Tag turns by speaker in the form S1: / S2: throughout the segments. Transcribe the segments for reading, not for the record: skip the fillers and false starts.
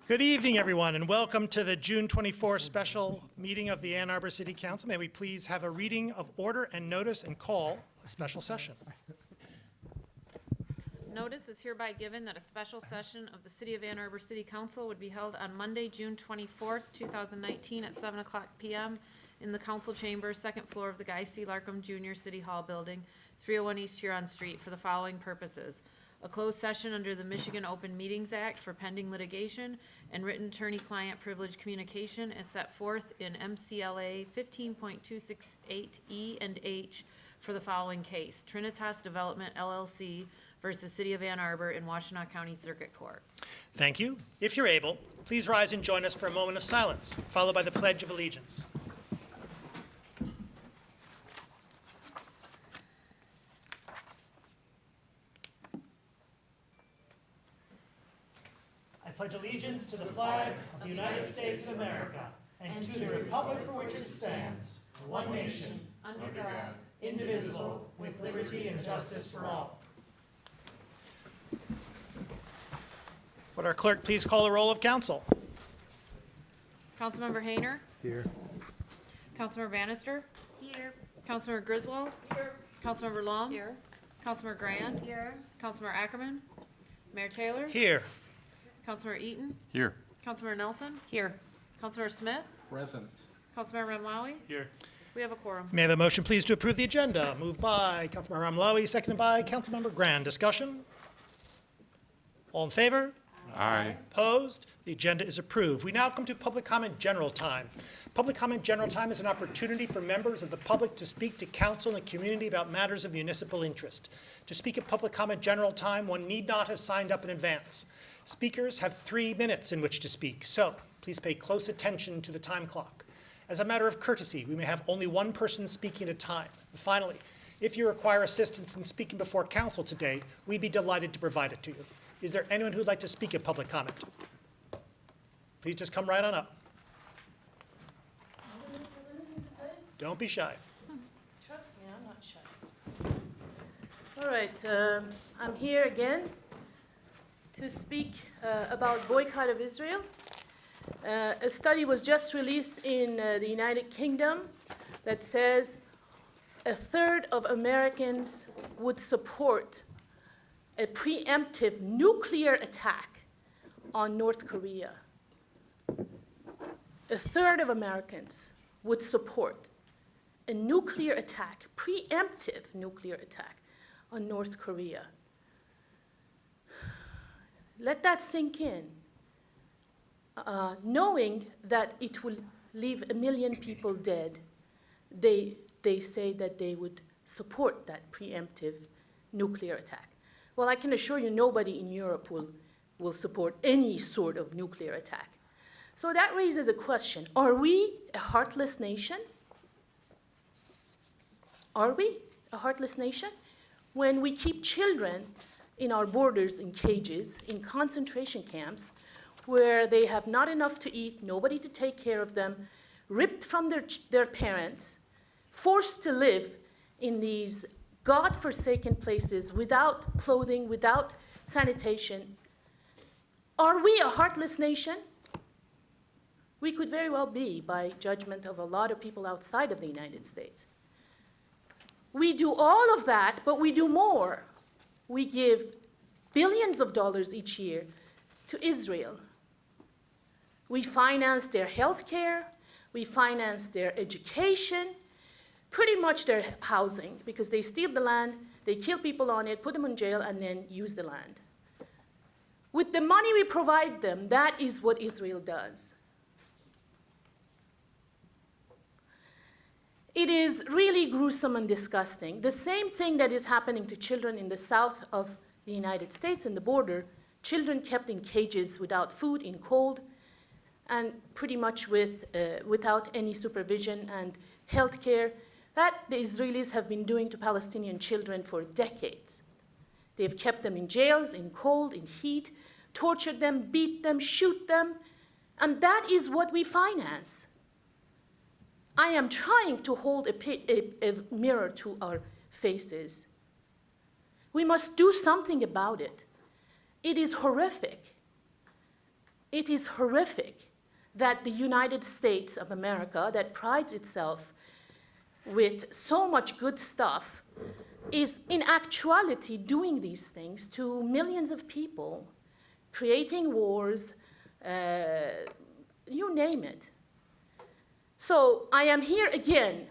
S1: Good evening, everyone, and welcome to the June 24 special meeting of the Ann Arbor City Council. May we please have a reading of order and notice and call a special session.
S2: Notice is hereby given that a special session of the City of Ann Arbor City Council would be held on Monday, June 24th, 2019 at 7 o'clock p.m. in the council chamber, second floor of the Guy C. Larkham Jr. City Hall Building, 301 East Huron Street, for the following purposes: a closed session under the Michigan Open Meetings Act for pending litigation and written attorney-client privilege communication as set forth in MCLA 15.268E and H for the following case: Trinitas Development LLC versus City of Ann Arbor in Washtenaw County Circuit Court.
S1: Thank you. If you're able, please rise and join us for a moment of silence, followed by the Pledge of Allegiance. I pledge allegiance to the flag of the United States of America and to the republic for which it stands, one nation, under God, indivisible, with liberty and justice for all. Would our clerk please call the roll of council?
S2: Councilmember Hayner?
S3: Here.
S2: Councilmember Bannister?
S4: Here.
S2: Councilmember Griswold?
S4: Here.
S2: Councilmember Long?
S4: Here.
S2: Councilmember Grand?
S4: Here.
S2: Councilmember Ackerman? Mayor Taylor?
S1: Here.
S2: Councilmember Eaton?
S3: Here.
S2: Councilmember Nelson? Here. Councilmember Smith?
S3: Present.
S2: Councilmember Ramlawi?
S3: Here.
S2: We have a quorum.
S1: May I have a motion, please, to approve the agenda? Moved by Councilmember Ramlawi, seconded by Councilmember Grand. Discussion? All in favor?
S3: Aye.
S1: Opposed? The agenda is approved. We now come to public comment general time. Public comment general time is an opportunity for members of the public to speak to council and the community about matters of municipal interest. To speak at public comment general time, one need not have signed up in advance. Speakers have 3 minutes in which to speak, so please pay close attention to the time clock. As a matter of courtesy, we may have only one person speaking at a time. And finally, if you require assistance in speaking before council today, we'd be delighted to provide it to you. Is there anyone who'd like to speak at public comment? Please just come right on up. Don't be shy.
S4: Trust me, I'm not shy. All right, I'm here again to speak about Boycott of Israel. A study was just released in the United Kingdom that says a third of Americans would support a preemptive nuclear attack on North Korea. A third of Americans would support a nuclear attack, preemptive nuclear attack on North Korea. Let that sink in. Knowing that it will leave 1 million people dead, they say that they would support that preemptive nuclear attack. Well, I can assure you nobody in Europe will support any sort of nuclear attack. So that raises a question. Are we a heartless nation? Are we a heartless nation? When we keep children in our borders in cages, in concentration camps, where they have not enough to eat, nobody to take care of them, ripped from their parents, forced to live in these God-forsaken places without clothing, without sanitation. Are we a heartless nation? We could very well be, by judgment of a lot of people outside of the United States. We do all of that, but we do more. We give billions of dollars each year to Israel. We finance their health care, we finance their education, pretty much their housing, because they steal the land, they kill people on it, put them in jail, and then use the land. With the money we provide them, that is what Israel does. It is really gruesome and disgusting. The same thing that is happening to children in the south of the United States, in the border, children kept in cages without food, in cold, and pretty much without any supervision and health care, that the Israelis have been doing to Palestinian children for decades. They've kept them in jails, in cold, in heat, tortured them, beat them, shoot them, and that is what we finance. I am trying to hold a mirror to our faces. We must do something about it. It is horrific. It is horrific that the United States of America, that prides itself with so much good stuff, is in actuality doing these things to millions of people, creating wars, you name it. So I am here again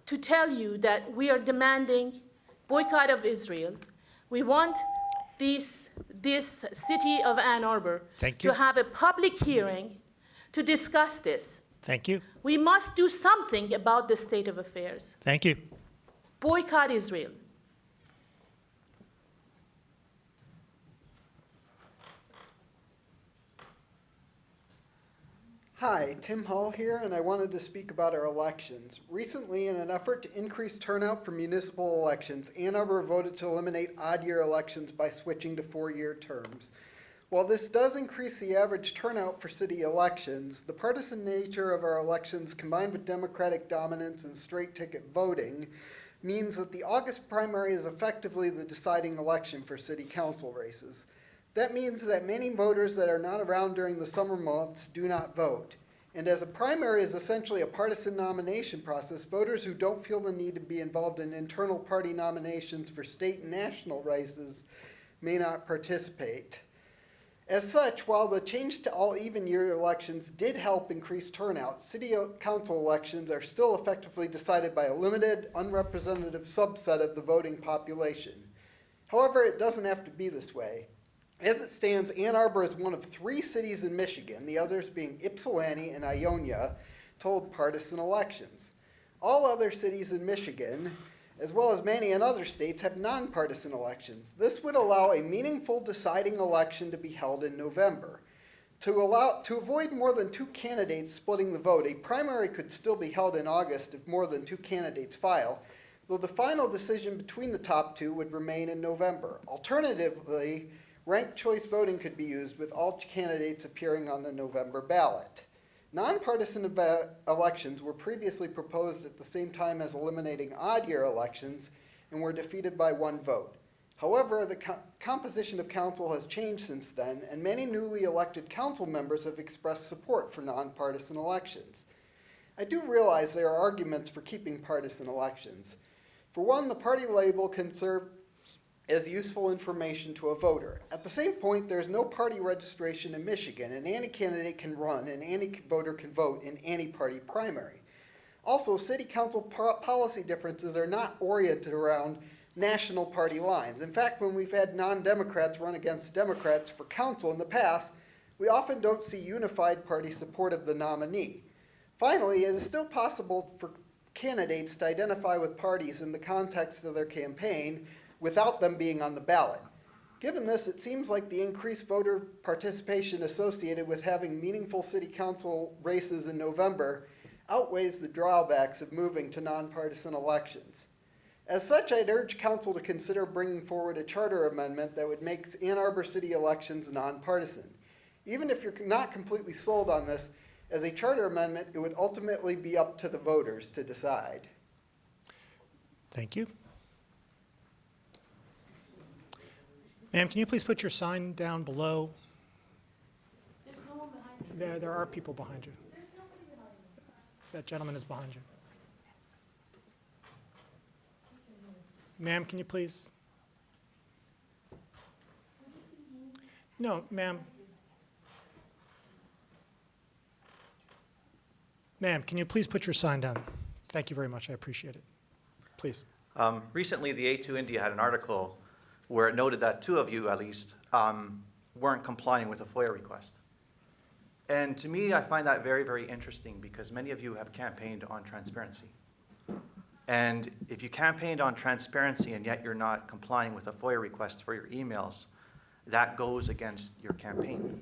S4: to tell you that we are demanding boycott of Israel. We want this city of Ann Arbor
S1: Thank you.
S4: to have a public hearing to discuss this.
S1: Thank you.
S4: We must do something about the state of affairs.
S1: Thank you.
S4: Boycott Israel.
S3: Hi, Tim Hall here, and I wanted to speak about our elections. Recently, in an effort to increase turnout for municipal elections, Ann Arbor voted to eliminate odd-year elections by switching to 4-year terms. While this does increase the average turnout for city elections, the partisan nature of our elections combined with Democratic dominance and straight-ticket voting means that the August primary is effectively the deciding election for city council races. That means that many voters that are not around during the summer months do not vote. And as a primary is essentially a partisan nomination process, voters who don't feel the need to be involved in internal party nominations for state and national races may not participate. As such, while the change to all even-year elections did help increase turnout, city council elections are still effectively decided by a limited, unrepresentative subset of the voting population. However, it doesn't have to be this way. As it stands, Ann Arbor is one of 3 cities in Michigan, the others being Ypsilanti and Ionia, to hold partisan elections. All other cities in Michigan, as well as many in other states, have nonpartisan elections. This would allow a meaningful deciding election to be held in November. To avoid more than 2 candidates splitting the vote, a primary could still be held in August if more than 2 candidates file, though the final decision between the top 2 would remain in November. Alternatively, ranked choice voting could be used with all candidates appearing on the November ballot. Nonpartisan elections were previously proposed at the same time as eliminating odd-year elections and were defeated by 1 vote. However, the composition of council has changed since then, and many newly elected council members have expressed support for nonpartisan elections. I do realize there are arguments for keeping partisan elections. For one, the party label can serve as useful information to a voter. At the same point, there is no party registration in Michigan, and any candidate can run and any voter can vote in any party primary. Also, city council policy differences are not oriented around national party lines. In fact, when we've had non-Democrats run against Democrats for council in the past, we often don't see unified party support of the nominee. Finally, it is still possible for candidates to identify with parties in the context of their campaign without them being on the ballot. Given this, it seems like the increased voter participation associated with having meaningful city council races in November outweighs the drawbacks of moving to nonpartisan elections. As such, I'd urge council to consider bringing forward a charter amendment that would make Ann Arbor city elections nonpartisan. Even if you're not completely sold on this, as a charter amendment, it would ultimately be up to the voters to decide.
S1: Thank you. Ma'am, can you please put your sign down below?
S4: There's no one behind you.
S1: There are people behind you.
S4: There's somebody behind you.
S1: That gentleman is behind you. Ma'am, can you please? No, ma'am. Ma'am, can you please put your sign down? Thank you very much. I appreciate it. Please.
S5: Recently, the A2 India had an article where it noted that 2 of you, at least, weren't complying with a FOIA request. And to me, I find that very, very interesting because many of you have campaigned on transparency. And if you campaigned on transparency and yet you're not complying with a FOIA request for your emails, that goes against your campaign.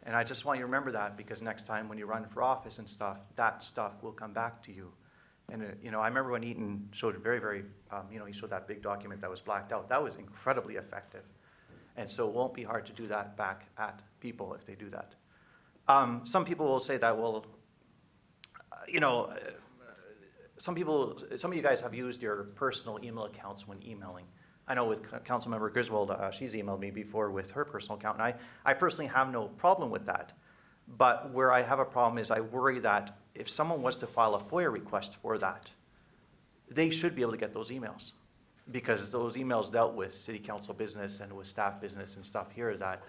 S5: And I just want you to remember that because next time when you run for office and stuff, that stuff will come back to you. And, I remember when Eaton showed it very, very, he showed that big document that was blacked out. That was incredibly effective. And so it won't be hard to do that back at people if they do that. Some people will say that, well, some of you guys have used your personal email accounts when emailing I know with Councilmember Griswold, she's emailed me before with her personal account, and I personally have no problem with that. But where I have a problem is I worry that if someone was to file a FOIA request for that, they should be able to get those emails. Because those emails dealt with city council business and with staff business and stuff here that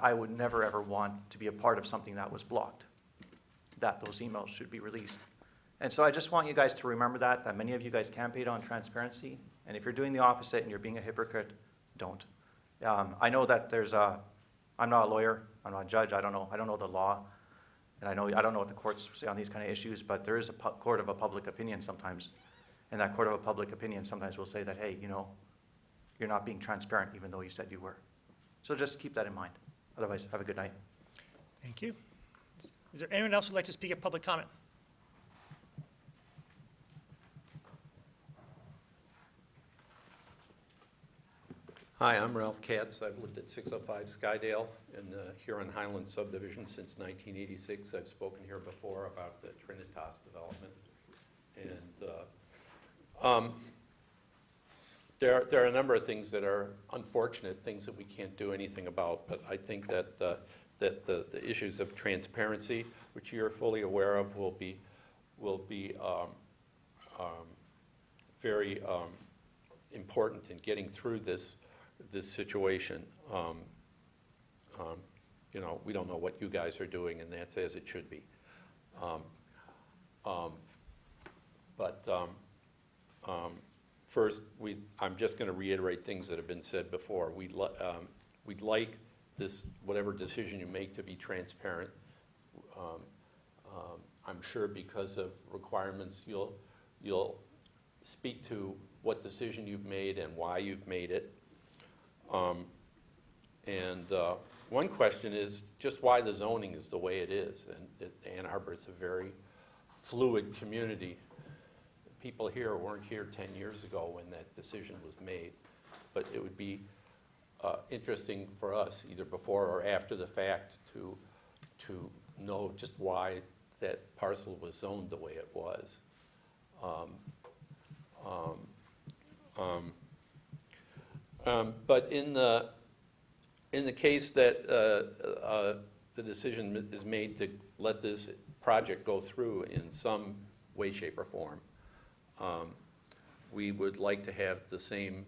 S5: I would never ever want to be a part of something that was blocked, that those emails should be released. And so I just want you guys to remember that many of you guys campaigned on transparency, and if you're doing the opposite and you're being a hypocrite, don't. I know that I'm not a lawyer, I'm not a judge, I don't know the law, and I don't know what the courts say on these kind of issues, but there is a court of a public opinion sometimes. And that court of a public opinion sometimes will say that, hey, you're not being transparent even though you said you were. So just keep that in mind. Otherwise, have a good night.
S1: Thank you. Is there anyone else who'd like to speak at public comment?
S6: Hi, I'm Ralph Katz. I've lived at 605 Skydale in the Huron Highlands subdivision since 1986. I've spoken here before about the Trinitas development. And there are a number of things that are unfortunate, things that we can't do anything about, but I think that the issues of transparency, which you're fully aware of, will be very important in getting through this situation. We don't know what you guys are doing, and that's as it should be. First, I'm just going to reiterate things that have been said before. We'd like this, whatever decision you make, to be transparent. I'm sure because of requirements, you'll speak to what decision you've made and why you've made it. One question is just why the zoning is the way it is. And Ann Arbor is a very fluid community. People here weren't here 10 years ago when that decision was made. But it would be interesting for us, either before or after the fact, to know just why that parcel was zoned the way it was. But in the case that the decision is made to let this project go through in some way, shape, or form, we would like to have the same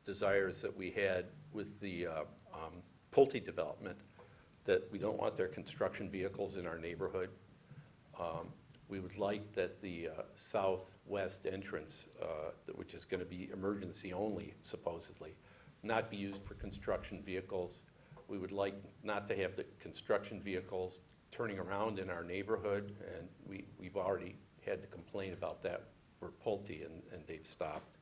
S6: desires that we had with the Pulte development, that we don't want their construction vehicles in our neighborhood. We would like that the southwest entrance, which is going to be emergency only, supposedly, not be used for construction vehicles. We would like not to have the construction vehicles turning around in our neighborhood, and we've already had to complain about that for Pulte, and they've stopped.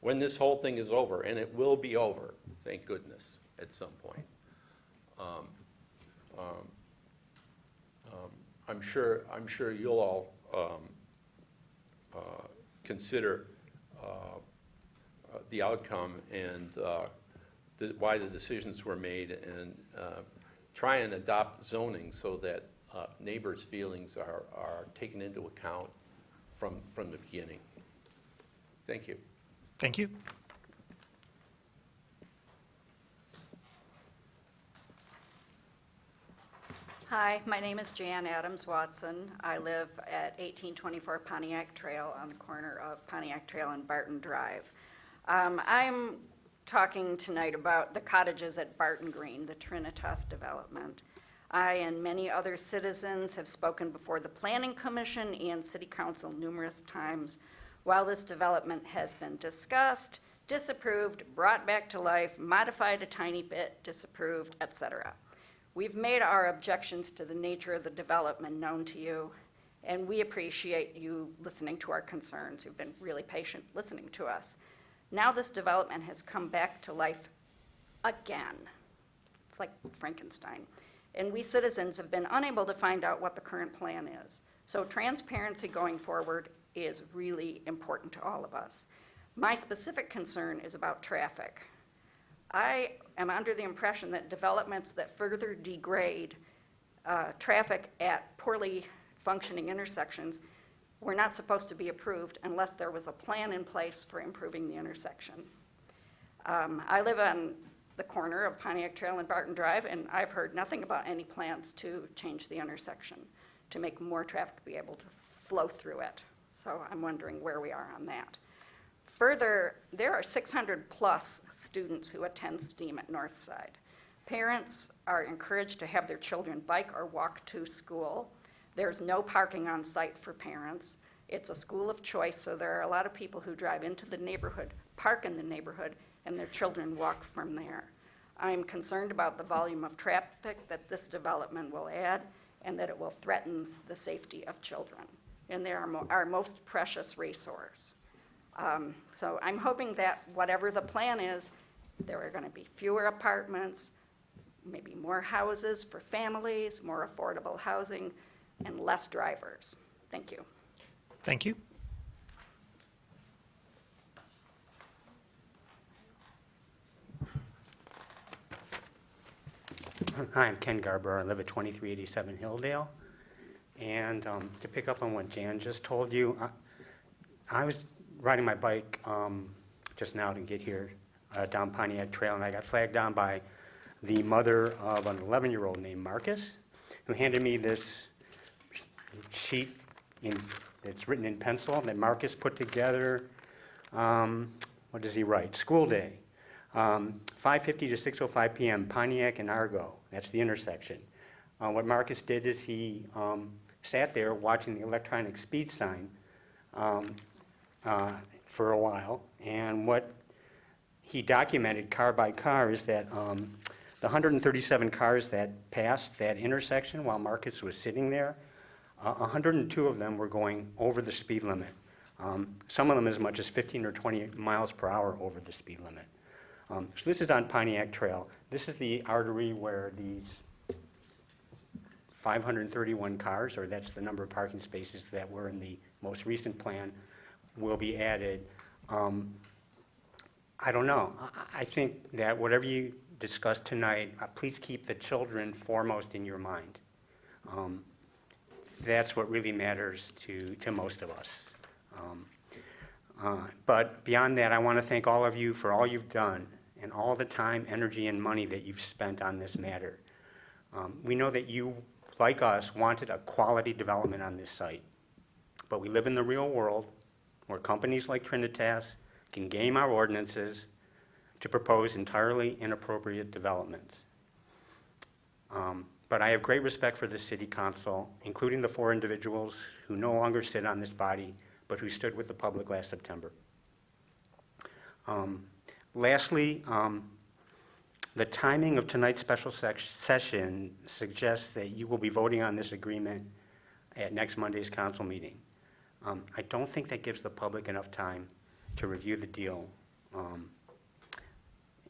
S6: When this whole thing is over, and it will be over, thank goodness, at some point, I'm sure you'll all consider the outcome and why the decisions were made, and try and adopt zoning so that neighbors' feelings are taken into account from the beginning. Thank you.
S1: Thank you.
S7: Hi, my name is Jan Adams Watson. I live at 1824 Pontiac Trail on the corner of Pontiac Trail and Barton Drive. I'm talking tonight about the cottages at Barton Green, the Trinitas development. I and many other citizens have spoken before the Planning Commission and City Council numerous times while this development has been discussed, disapproved, brought back to life, modified a tiny bit, disapproved, etc. We've made our objections to the nature of the development known to you, and we appreciate you listening to our concerns. You've been really patient listening to us. Now this development has come back to life again. It's like Frankenstein. And we citizens have been unable to find out what the current plan is. So transparency going forward is really important to all of us. My specific concern is about traffic. I am under the impression that developments that further degrade traffic at poorly functioning intersections were not supposed to be approved unless there was a plan in place for improving the intersection. I live on the corner of Pontiac Trail and Barton Drive, and I've heard nothing about any plans to change the intersection to make more traffic be able to flow through it. So I'm wondering where we are on that. Further, there are 600-plus students who attend STEAM at Northside. Parents are encouraged to have their children bike or walk to school. There's no parking on site for parents. It's a school of choice, so there are a lot of people who drive into the neighborhood, park in the neighborhood, and their children walk from there. I'm concerned about the volume of traffic that this development will add and that it will threaten the safety of children. And they're our most precious resource. So I'm hoping that whatever the plan is, there are going to be fewer apartments, maybe more houses for families, more affordable housing, and less drivers. Thank you.
S1: Thank you.
S8: Hi, I'm Ken Garber. I live at 2387 Hilldale. And to pick up on what Jan just told you, I was riding my bike just now to get here down Pontiac Trail, and I got flagged down by the mother of an 11-year-old named Marcus, who handed me this sheet that's written in pencil that Marcus put together. What does he write? School day. 5:50 to 6:05 p.m., Pontiac and Argo. That's the intersection. What Marcus did is he sat there watching the electronic speed sign for a while, and what he documented car by car is that the 137 cars that passed that intersection while Marcus was sitting there, 102 of them were going over the speed limit. Some of them as much as 15 or 20 miles per hour over the speed limit. So this is on Pontiac Trail. This is the artery where these 531 cars, or that's the number of parking spaces that were in the most recent plan, will be added. I don't know. I think that whatever you discuss tonight, please keep the children foremost in your mind. That's what really matters to most of us. But beyond that, I want to thank all of you for all you've done and all the time, energy, and money that you've spent on this matter. We know that you, like us, wanted a quality development on this site. But we live in the real world where companies like Trinitas can game our ordinances to propose entirely inappropriate developments. But I have great respect for the city council, including the 4 individuals who no longer sit on this body, but who stood with the public last September. Lastly, the timing of tonight's special session suggests that you will be voting on this agreement at next Monday's council meeting. I don't think that gives the public enough time to review the deal.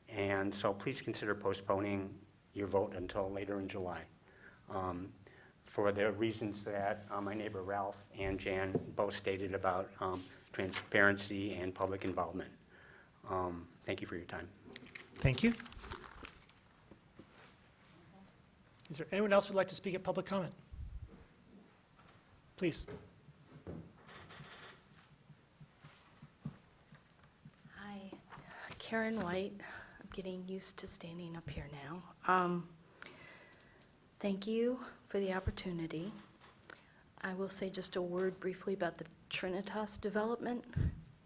S8: And so please consider postponing your vote until later in July. For the reasons that my neighbor Ralph and Jan both stated about transparency and public involvement. Thank you for your time.
S1: Thank you. Is there anyone else who'd like to speak at public comment? Please.
S9: Hi, Karen White. I'm getting used to standing up here now. Thank you for the opportunity. I will say just a word briefly about the Trinitas development,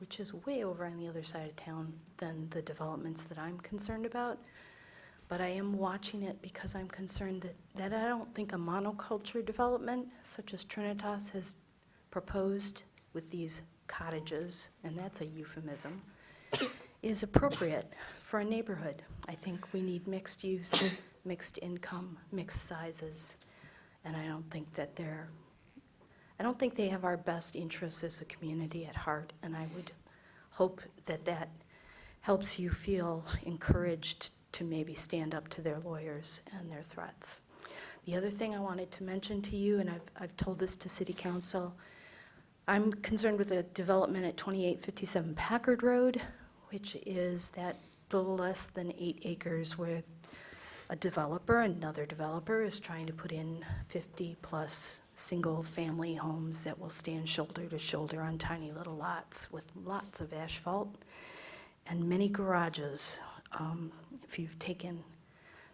S9: which is way over on the other side of town than the developments that I'm concerned about. But I am watching it because I'm concerned that I don't think a monoculture development such as Trinitas has proposed with these cottages, and that's a euphemism, is appropriate for a neighborhood. I think we need mixed use, mixed income, mixed sizes, and I don't think they have our best interests as a community at heart, and I would hope that that helps you feel encouraged to maybe stand up to their lawyers and their threats. The other thing I wanted to mention to you, and I've told this to City Council, I'm concerned with a development at 2857 Packard Road, which is that little less than 8 acres where a developer, another developer, is trying to put in 50-plus single-family homes that will stand shoulder to shoulder on tiny little lots with lots of asphalt and many garages. If you've taken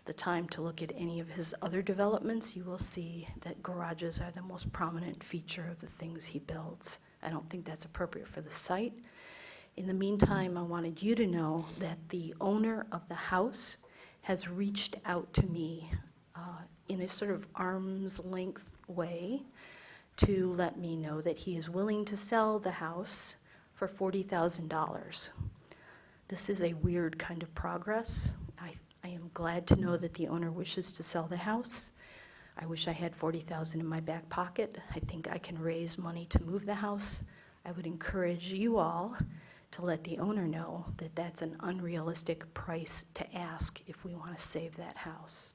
S9: the time to look at any of his other developments, you will see that garages are the most prominent feature of the things he builds. I don't think that's appropriate for the site. In the meantime, I wanted you to know that the owner of the house has reached out to me in a sort of arm's length way to let me know that he is willing to sell the house for $40,000. This is a weird kind of progress. I am glad to know that the owner wishes to sell the house. I wish I had $40,000 in my back pocket. I think I can raise money to move the house. I would encourage you all to let the owner know that that's an unrealistic price to ask if we want to save that house.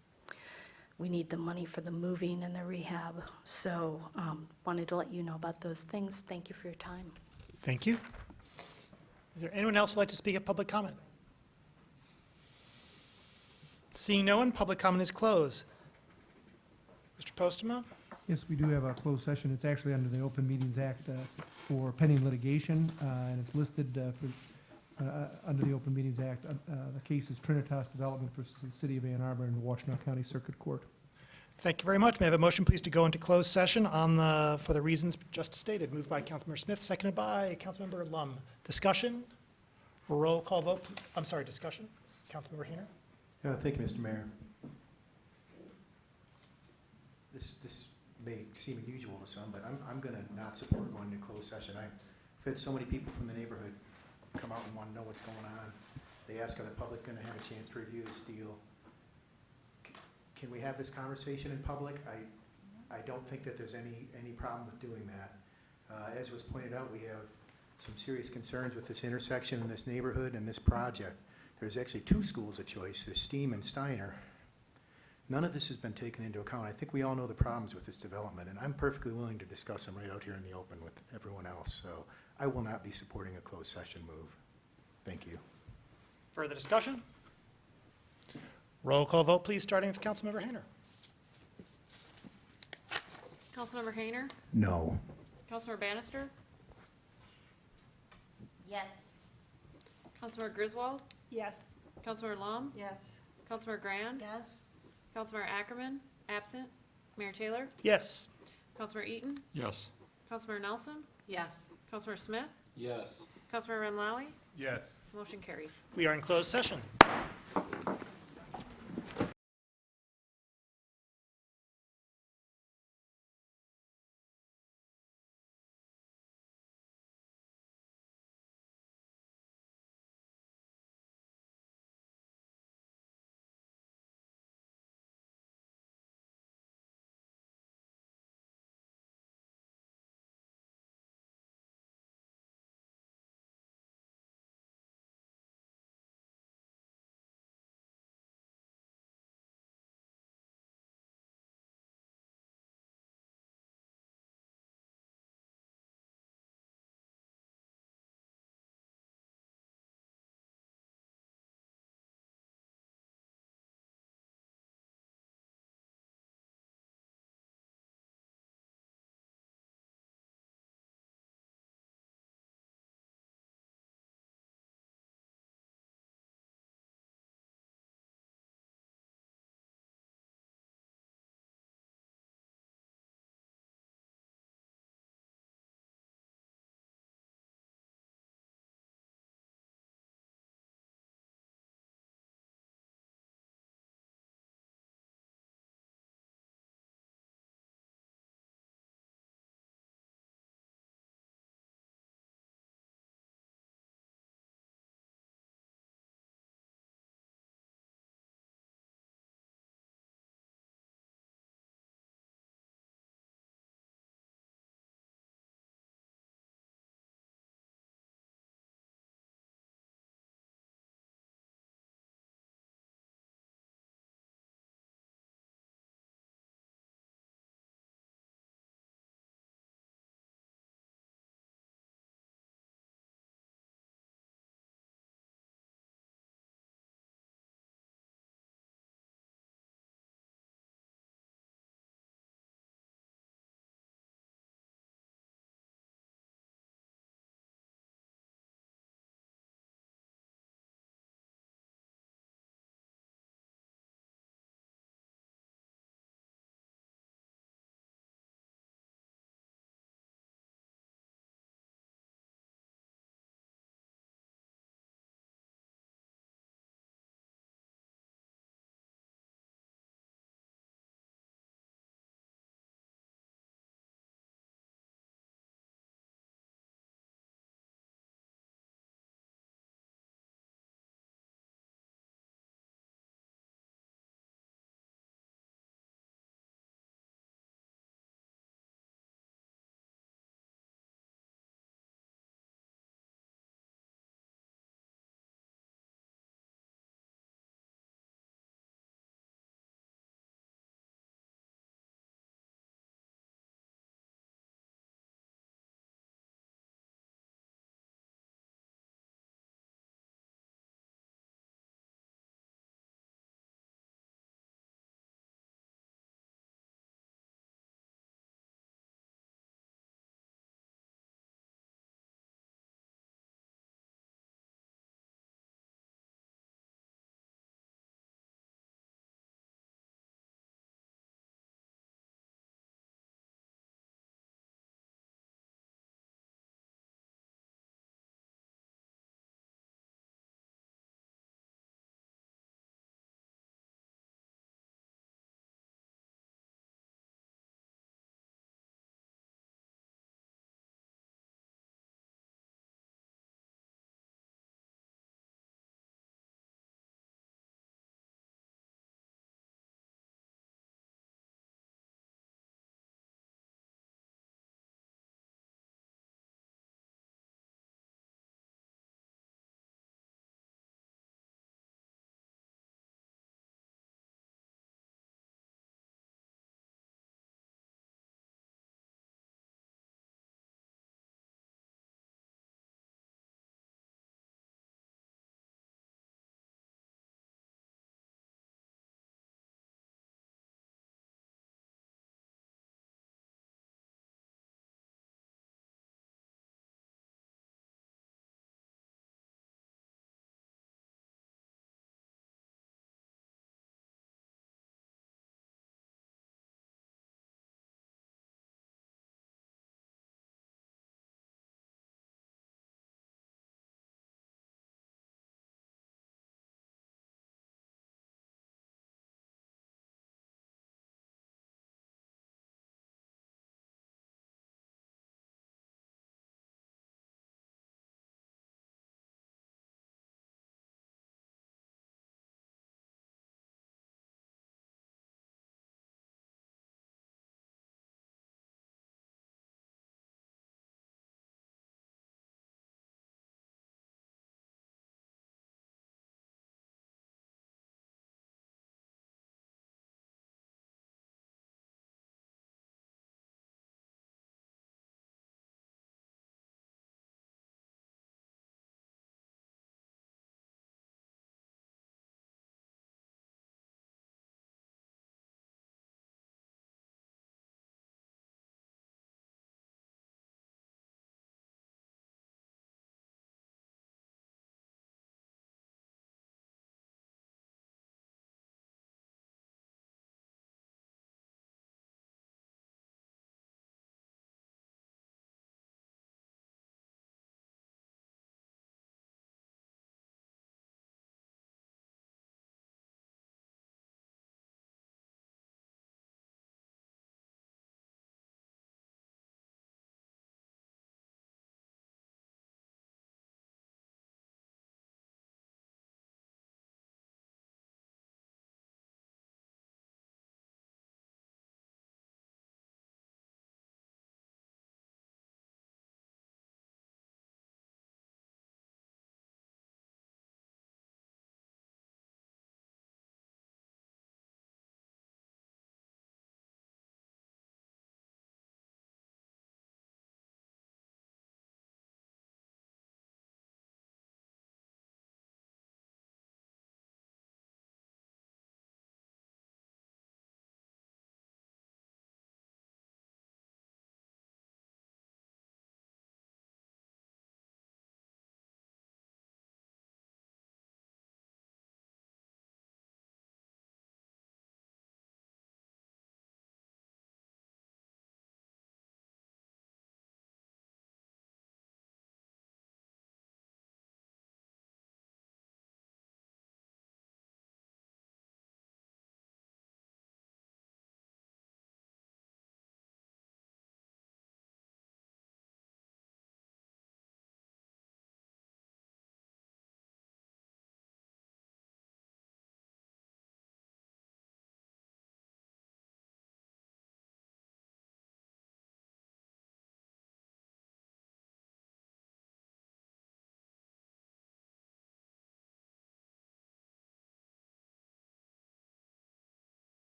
S9: We need the money for the moving and the rehab, so wanted to let you know about those things. Thank you for your time.
S1: Thank you. Is there anyone else who'd like to speak at public comment? Seeing no one, public comment is closed. Mr. Postma?
S10: Yes, we do have a closed session. It's actually under the Open Meetings Act for pending litigation, and it's listed under the Open Meetings Act. The case is Trinitas Development versus the City of Ann Arbor in the Washtenaw County Circuit Court.
S1: Thank you very much. May I have a motion, please, to go into closed session for the reasons just stated? Moved by Councilmember Smith, seconded by Councilmember Lum. Discussion? Roll call vote. I'm sorry, discussion? Councilmember Hayner?
S11: Thank you, Mr. Mayor. This may seem unusual to some, but I'm going to not support going into closed session. I've had so many people from the neighborhood come out and want to know what's going on. They ask, are the public going to have a chance to review this deal? Can we have this conversation in public? I don't think that there's any problem with doing that. As was pointed out, we have some serious concerns with this intersection in this neighborhood and this project. There's actually two schools of choice, there's Steam and Steiner. None of this has been taken into account. I think we all know the problems with this development, and I'm perfectly willing to discuss them right out here in the open with everyone else. So I will not be supporting a closed session move. Thank you.
S1: Further discussion? Roll call vote, please, starting with Councilmember Hayner.
S2: Councilmember Hayner?
S11: No.
S2: Councilmember Bannister?
S7: Yes.
S2: Councilmember Griswold?
S4: Yes.
S2: Councilmember Lum?
S9: Yes.
S2: Councilmember Grand?
S9: Yes.
S2: Councilmember Ackerman? Absent. Mayor Taylor?
S1: Yes.
S2: Councilmember Eaton?
S12: Yes.
S2: Councilmember Nelson?
S9: Yes.
S2: Councilmember Smith?
S12: Yes.
S2: Councilmember Renlawi?
S12: Yes.
S2: Motion carries.
S1: We are in closed session.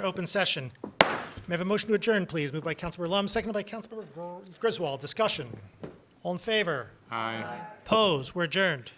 S1: Open session. May I have a motion to adjourn, please? Moved by Councilmember Lum, seconded by Councilmember Griswold. Discussion. All in favor? Aye. Opposed? We're adjourned.